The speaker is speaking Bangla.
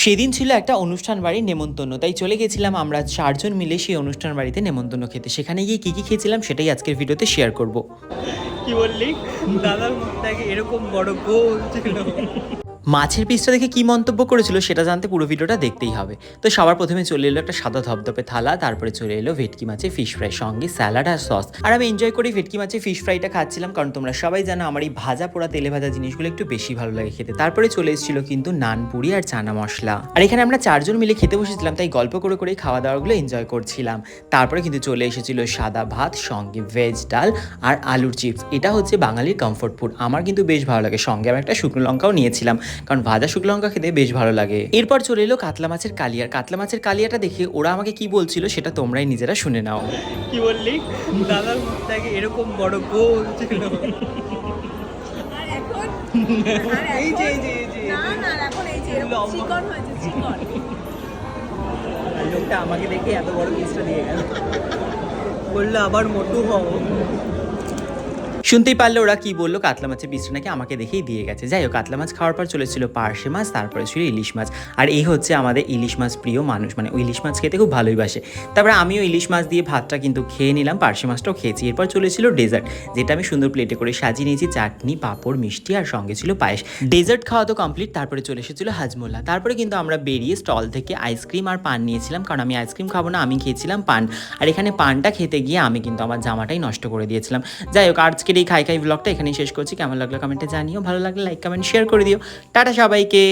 সেদিন ছিল একটা অনুষ্ঠান বাড়ির নেমন্তন্ন, তাই চলে গেছিলাম আমরা 4 জন মিলে সেই অনুষ্ঠান বাড়িতে নেমন্তন্ন খেতে। সেখানে গিয়ে কি খেয়েছিলাম সেটাই আজকের ভিডিওতে শেয়ার করব। কি বললি? দাদার মুখটাকে এরকম বড় গোল ছিল। মাছের পিসটা দেখে কি মন্তব্য করেছিল সেটা জানতে পুরো ভিডিওটা দেখতেই হবে। তো সবার প্রথমে চলে এলো একটা সাদা ধপধপে থালা, তারপরে চলে এলো ভেটকি মাছের ফিশ ফ্রাই, সঙ্গে স্যালাড আর সস। আর আমি এনজয় করি ভেটকি মাছের ফিশ ফ্রাইটা খাচ্ছিলাম, কারণ তোমরা সবাই জানো আমার এই ভাজা পোড়া তেলে ভাজা জিনিসগুলো একটু বেশি ভালো লাগে খেতে। তারপরে চলে এসেছিল কিন্তু নান পুরি আর চানা মশলা। আর এখানে আমরা 4 জন মিলে খেতে বসেছিলাম, তাই গল্প করে করে খাওয়া দাওয়াগুলো এনজয় করছিলাম। তারপরে কিন্তু চলে এসেছিল সাদা ভাত, সঙ্গে ভেজ ডাল আর আলুর চিপস। এটা হচ্ছে বাঙালির কমফোর্ট ফুড, আমার কিন্তু বেশ ভালো লাগে। সঙ্গে আমি একটা শুকনো লঙ্কাও নিয়েছিলাম, কারণ ভাজা শুকনো লঙ্কা খেতে বেশ ভালো লাগে। এরপর চলে এলো কাতলা মাছের কালিয়া। কাতলা মাছের কালিয়াটা দেখে ওরা আমাকে কি বলছিল সেটা তোমরাই নিজেরা শুনে নাও। কি বললি? দাদার মুখটাকে এরকম বড় গোল ছিল। আর এখন এই যে এই যে এই যে না না এখন এই যে এরকম চিকন হয়েছে চিকন। আর লোকটা আমাকে দেখে এত বড় পিসটা দিয়ে গেল, বললো আবার মোটু হও। শুনতেই পারলে ওরা কি বললো, কাতলা মাছের পিসটা নাকি আমাকে দেখেই দিয়ে গেছে। যাই হোক, কাতলা মাছ খাওয়ার পর চলেছিল পার্শে মাছ, তারপরে ছিল ইলিশ মাছ। আর এই হচ্ছে আমাদের ইলিশ মাছ প্রিয় মানুষ, মানে ওই ইলিশ মাছ খেতে খুব ভালোই বাসে। তারপরে আমিও ইলিশ মাছ দিয়ে ভাতটা কিন্তু খেয়ে নিলাম, পার্শে মাছটাও খেয়েছি। এরপর চলেছিল ডেজার্ট, যেটা আমি সুন্দর প্লেটে করে সাজিয়ে নিয়েছি, চাটনি, পাঁপড়, মিষ্টি আর সঙ্গে ছিল পায়েস। ডেজার্ট খাওয়া তো কমপ্লিট, তারপরে চলে এসেছিল হাজমোল্লা। তারপরে কিন্তু আমরা বেরিয়ে স্টল থেকে আইসক্রিম আর পান নিয়েছিলাম, কারণ আমি আইসক্রিম খাবো না, আমি খেয়েছিলাম পান। আর এখানে পানটা খেতে গিয়ে আমি কিন্তু আমার জামাটাই নষ্ট করে দিয়েছিলাম। যাই হোক, আজকের এই খাই খাই ব্লগটা এখানেই শেষ করছি। কেমন লাগলো কমেন্টে জানিও, ভালো লাগলে লাইক কমেন্ট শেয়ার করে দিও। টাটা সবাইকে।